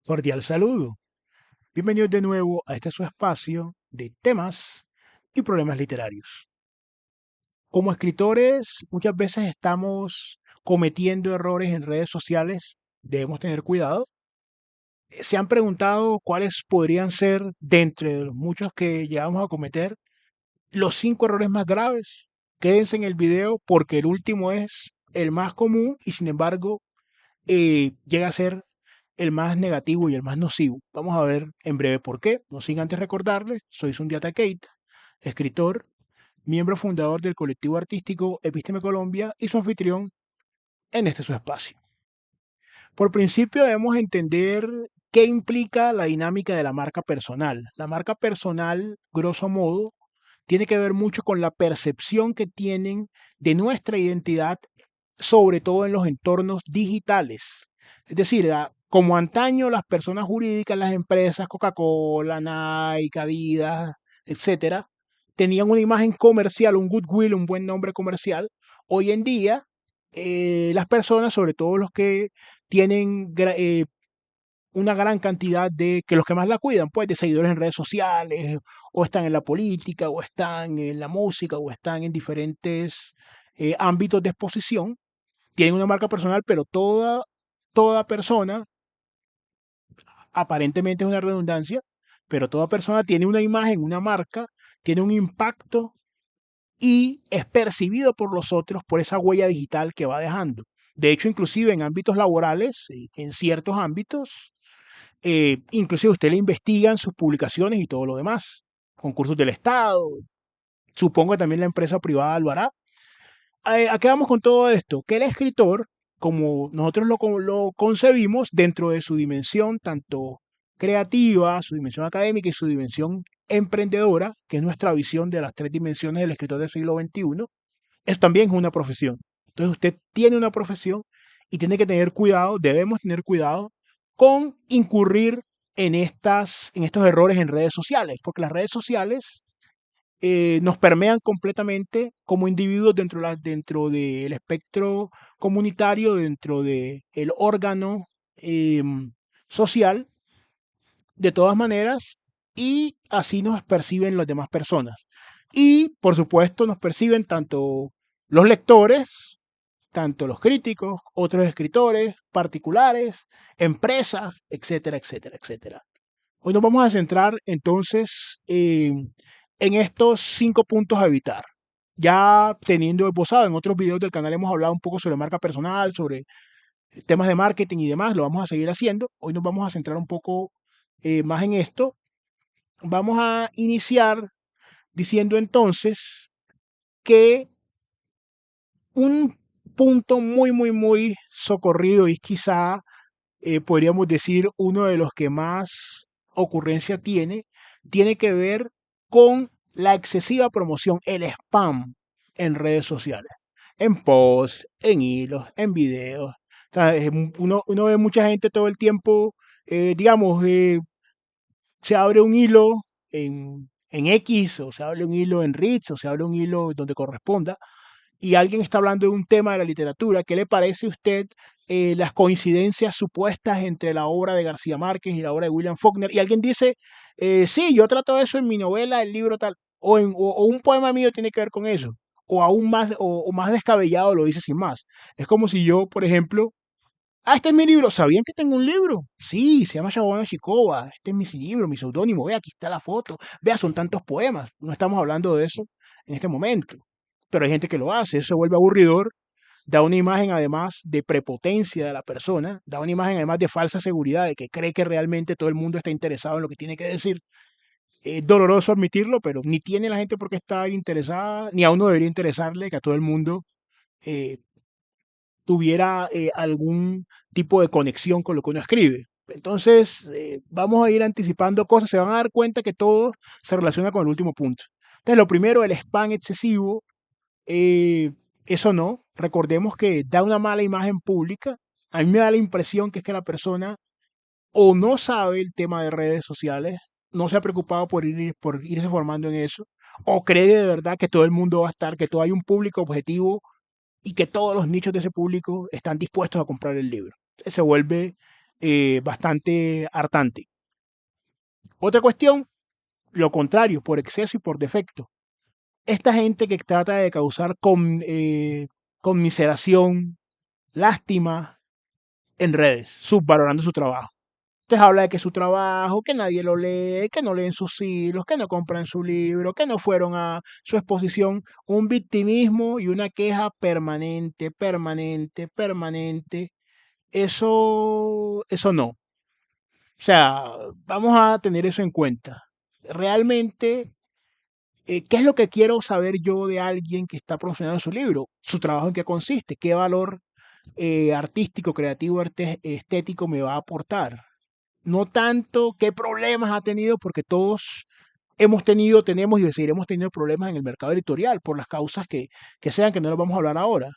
Cordial saludo. Bienvenidos de nuevo a este su espacio de temas y problemas literarios. Como escritores, muchas veces estamos cometiendo errores en redes sociales. Debemos tener cuidado. ¿Se han preguntado cuáles podrían ser, de entre los muchos que llegamos a cometer, los 5 errores más graves? Quédense en el video porque el último es el más común y sin embargo llega a ser el más negativo y el más nocivo. Vamos a ver en breve por qué. No sin antes recordarles, soy Sundiata Keita, escritor, miembro fundador del colectivo artístico Epísteme Colombia y su anfitrión en este su espacio. Por principio debemos entender qué implica la dinámica de la marca personal. La marca personal, grosso modo, tiene que ver mucho con la percepción que tienen de nuestra identidad, sobre todo en los entornos digitales. Es decir, como antaño las personas jurídicas, las empresas, Coca-Cola, Nike, Adidas, etcétera, tenían una imagen comercial, un goodwill, un buen nombre comercial. Hoy en día, las personas, sobre todo los que tienen una gran cantidad de, que los que más la cuidan, pues, de seguidores en redes sociales, o están en la política, o están en la música, o están en diferentes ámbitos de exposición, tienen una marca personal, pero toda persona, aparentemente es una redundancia, pero toda persona tiene una imagen, una marca, tiene un impacto y es percibido por los otros por esa huella digital que va dejando. De hecho, inclusive en ámbitos laborales, en ciertos ámbitos, inclusive usted le investigan sus publicaciones y todo lo demás, concursos del Estado, supongo que también la empresa privada lo hará. ¿A qué vamos con todo esto? Que el escritor, como nosotros lo concebimos dentro de su dimensión tanto creativa, su dimensión académica y su dimensión emprendedora, que es nuestra visión de las 3 dimensiones del escritor del siglo XXI, es también una profesión. Entonces usted tiene una profesión y tiene que tener cuidado, debemos tener cuidado con incurrir en estos errores en redes sociales, porque las redes sociales nos permean completamente como individuos dentro del espectro comunitario, dentro del órgano social, de todas maneras, y así nos perciben las demás personas. Y, por supuesto, nos perciben tanto los lectores, tanto los críticos, otros escritores, particulares, empresas, etcétera, etcétera, etcétera. Hoy nos vamos a centrar entonces en estos 5 puntos a evitar. Ya teniendo esbozado en otros videos del canal hemos hablado un poco sobre marca personal, sobre temas de marketing y demás, lo vamos a seguir haciendo. Hoy nos vamos a centrar un poco más en esto. Vamos a iniciar diciendo entonces que un punto muy, muy, muy socorrido y quizá podríamos decir uno de los que más ocurrencia tiene que ver con la excesiva promoción, el spam en redes sociales, en posts, en hilos, en videos. O sea, uno ve mucha gente todo el tiempo, digamos, se abre un hilo en X, o se abre un hilo en Reels, o se abre un hilo donde corresponda, y alguien está hablando de un tema de la literatura. ¿Qué le parece a usted las coincidencias supuestas entre la obra de García Márquez y la obra de William Faulkner? Y alguien dice, sí, yo trato eso en mi novela, el libro tal, o un poema mío tiene que ver con eso, o aún más, o más descabellado lo dice sin más. Es como si yo, por ejemplo, este es mi libro. ¿Sabían que tengo un libro? Sí, se llama Shawana Shikova. Este es mi libro, mi seudónimo. Vea, aquí está la foto. Vea, son tantos poemas. No estamos hablando de eso en este momento. Pero hay gente que lo hace. Eso se vuelve aburridor. Da una imagen además de prepotencia de la persona. Da una imagen además de falsa seguridad, de que cree que realmente todo el mundo está interesado en lo que tiene que decir. Es doloroso admitirlo, pero ni tiene la gente por qué estar interesada, ni a uno debería interesarle que a todo el mundo eh, tuviera algún tipo de conexión con lo que uno escribe. Entonces, vamos a ir anticipando cosas, se van a dar cuenta que todo se relaciona con el último punto. Entonces, lo primero, el spam excesivo, eh, eso no, recordemos que da una mala imagen pública. A mí me da la impresión que es que la persona o no sabe el tema de redes sociales, no se ha preocupado por irse formando en eso, o cree de verdad que todo el mundo va a estar, que todo hay un público objetivo y que todos los nichos de ese público están dispuestos a comprar el libro. Se vuelve bastante hartante. Otra cuestión, lo contrario, por exceso y por defecto. Esta gente que trata de causar conmiseración, lástima en redes, subvalorando su trabajo. Entonces habla de que su trabajo, que nadie lo lee, que no leen sus hilos, que no compran su libro, que no fueron a su exposición. Un victimismo y una queja permanente, permanente, permanente. Eso no. O sea, vamos a tener eso en cuenta. Realmente, ¿qué es lo que quiero saber yo de alguien que está promocionando su libro? Su trabajo en qué consiste, qué valor artístico, creativo, estético me va a aportar. No tanto qué problemas ha tenido, porque todos hemos tenido, tenemos y seguiremos teniendo problemas en el mercado editorial por las causas que sean, que no las vamos a hablar ahora.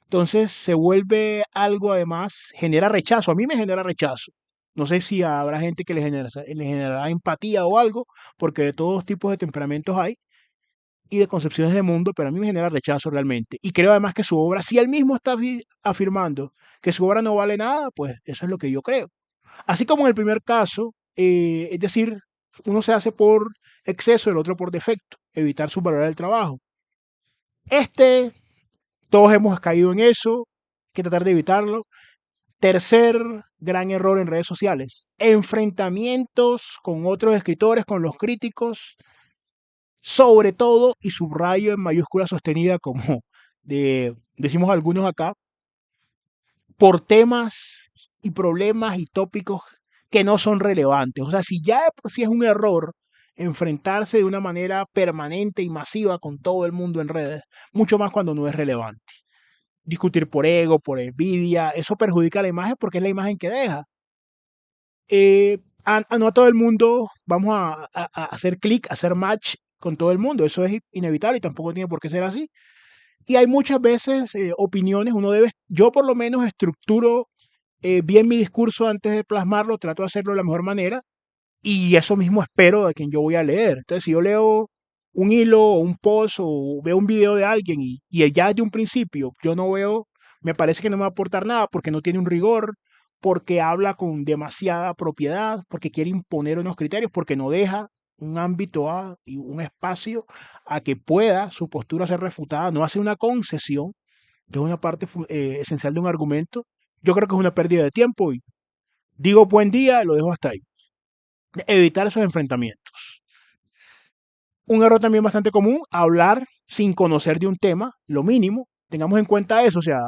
Entonces se vuelve algo, además, genera rechazo. A mí me genera rechazo. No sé si habrá gente que le generará empatía o algo, porque de todos tipos de temperamentos hay y de concepciones de mundo, pero a mí me genera rechazo realmente. Y creo además que su obra, si él mismo está afirmando que su obra no vale nada, pues eso es lo que yo creo. Así como en el primer caso, es decir, uno se hace por exceso, el otro por defecto, evitar subvalorar el trabajo. Este, todos hemos caído en eso, hay que tratar de evitarlo. Tercer gran error en redes sociales, enfrentamientos con otros escritores, con los críticos, sobre todo, y subrayo en mayúscula sostenida como decimos algunos acá, por temas y problemas y tópicos que no son relevantes. O sea, si ya de por sí es un error enfrentarse de una manera permanente y masiva con todo el mundo en redes, mucho más cuando no es relevante. Discutir por ego, por envidia, eso perjudica la imagen porque es la imagen que deja. No a todo el mundo vamos a hacer clic, a hacer match con todo el mundo. Eso es inevitable y tampoco tiene por qué ser así. Y hay muchas veces opiniones, yo por lo menos estructuro bien mi discurso antes de plasmarlo, trato de hacerlo de la mejor manera y eso mismo espero de quien yo voy a leer. Entonces, si yo leo un hilo o un post o veo un video de alguien y ya desde un principio yo no veo, me parece que no me va a aportar nada porque no tiene un rigor, porque habla con demasiada propiedad, porque quiere imponer unos criterios, porque no deja un ámbito y un espacio a que pueda su postura ser refutada, no hace una concesión, que es una parte esencial de un argumento. Yo creo que es una pérdida de tiempo y digo buen día, lo dejo hasta ahí. Evitar esos enfrentamientos. Un error también bastante común, hablar sin conocer de un tema, lo mínimo. Tengamos en cuenta eso, o sea,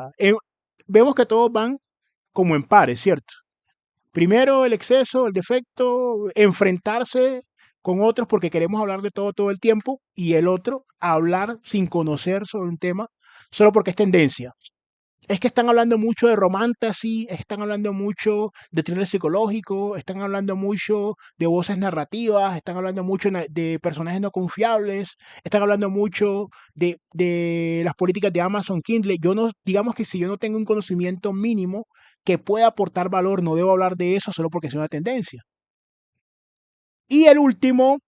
vemos que todos van como en pares, ¿cierto? Primero el exceso, el defecto, enfrentarse con otros porque queremos hablar de todo el tiempo y el otro, hablar sin conocer sobre un tema solo porque es tendencia. Es que están hablando mucho de romantasy, están hablando mucho de thriller psicológico, están hablando mucho de voces narrativas, están hablando mucho de personajes no confiables, están hablando mucho de las políticas de Amazon Kindle. Yo no, digamos que si yo no tengo un conocimiento mínimo que pueda aportar valor, no debo hablar de eso solo porque es una tendencia. Y el último,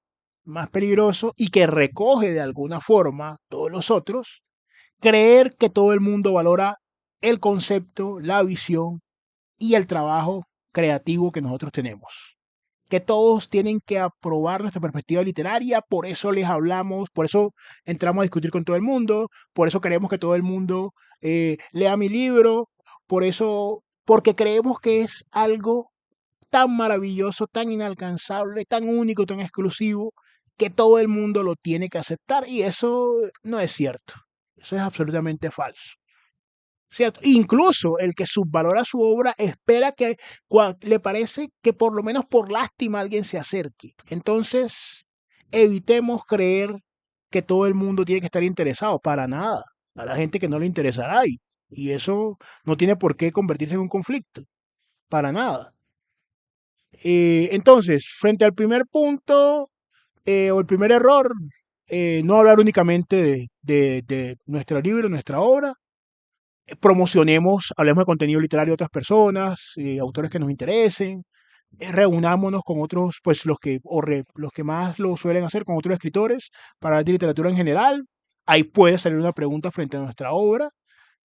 más peligroso y que recoge de alguna forma todos los otros, creer que todo el mundo valora el concepto, la visión y el trabajo creativo que nosotros tenemos. Que todos tienen que aprobar nuestra perspectiva literaria, por eso les hablamos, por eso entramos a discutir con todo el mundo, por eso queremos que todo el mundo lea mi libro, por eso, porque creemos que es algo tan maravilloso, tan inalcanzable, tan único, tan exclusivo, que todo el mundo lo tiene que aceptar y eso no es cierto. Eso es absolutamente falso. ¿Cierto? Incluso el que subvalora su obra espera que le parece que por lo menos por lástima alguien se acerque. Entonces, evitemos creer que todo el mundo tiene que estar interesado, para nada. A la gente que no le interesará y eso no tiene por qué convertirse en un conflicto, para nada. Entonces, frente al primer punto o el primer error, no hablar únicamente de nuestro libro, nuestra obra, promocionemos, hablemos de contenido literario de otras personas, autores que nos interesen, reunámonos con otros, pues los que más lo suelen hacer, con otros escritores, para hablar de literatura en general. Ahí puede salir una pregunta frente a nuestra obra.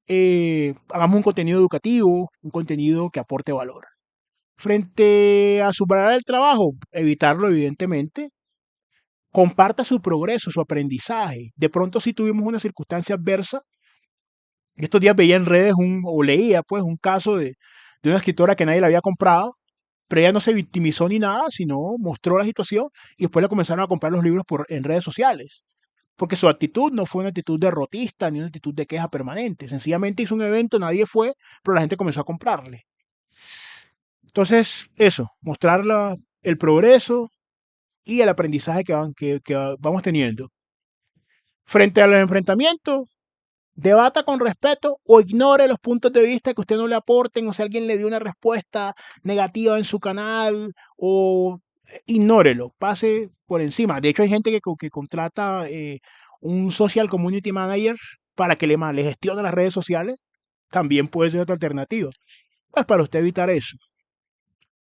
Hagamos un contenido educativo, un contenido que aporte valor. Frente a superar el trabajo, evitarlo evidentemente. Comparta su progreso, su aprendizaje. De pronto si tuvimos una circunstancia adversa, estos días veía en redes o leía pues un caso de una escritora que nadie la había comprado, pero ella no se victimizó ni nada, sino mostró la situación y después le comenzaron a comprar los libros en redes sociales. Porque su actitud no fue una actitud derrotista ni una actitud de queja permanente. Sencillamente hizo un evento, nadie fue, pero la gente comenzó a comprarle. Entonces, eso, mostrar el progreso y el aprendizaje que vamos teniendo. Frente a los enfrentamientos, debata con respeto o ignore los puntos de vista que usted no le aporten, o si alguien le dio una respuesta negativa en su canal, o ignórelo, pase por encima. De hecho, hay gente que contrata un social community manager para que le gestione las redes sociales. También puede ser otra alternativa. Pues para usted evitar eso.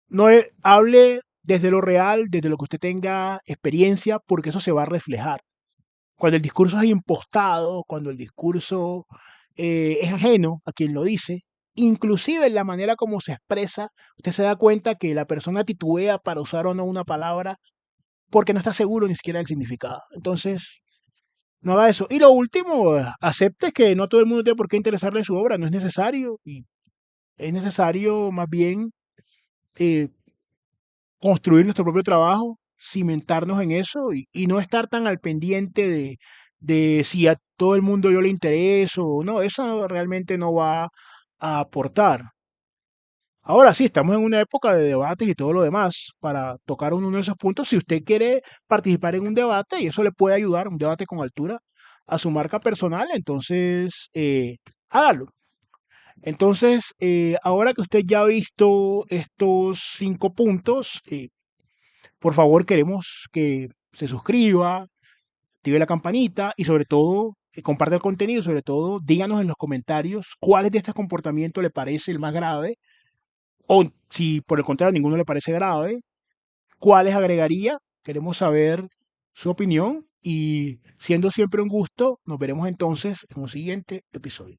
No hable desde lo real, desde lo que usted tenga experiencia, porque eso se va a reflejar. Cuando el discurso es impostado, cuando el discurso es ajeno a quien lo dice, inclusive en la manera como se expresa, usted se da cuenta que la persona titubea para usar o no una palabra porque no está seguro ni siquiera del significado. Entonces, no haga eso. Y lo último, acepte que no todo el mundo tiene por qué interesarle su obra, no es necesario. Y es necesario más bien eh, construir nuestro propio trabajo, cimentarnos en eso y no estar tan al pendiente de si a todo el mundo yo le intereso o no, eso realmente no va a aportar. Ahora sí, estamos en una época de debates y todo lo demás para tocar uno de esos puntos. Si usted quiere participar en un debate y eso le puede ayudar, un debate con altura, a su marca personal, entonces hágalo. Entonces, ahora que usted ya ha visto estos 5 puntos, por favor, queremos que se suscriba, active la campanita y sobre todo comparte el contenido. Sobre todo, díganos en los comentarios cuáles de estos comportamientos le parece el más grave o si por el contrario ninguno le parece grave, cuáles agregaría. Queremos saber su opinión y siendo siempre un gusto, nos veremos entonces en un siguiente episodio.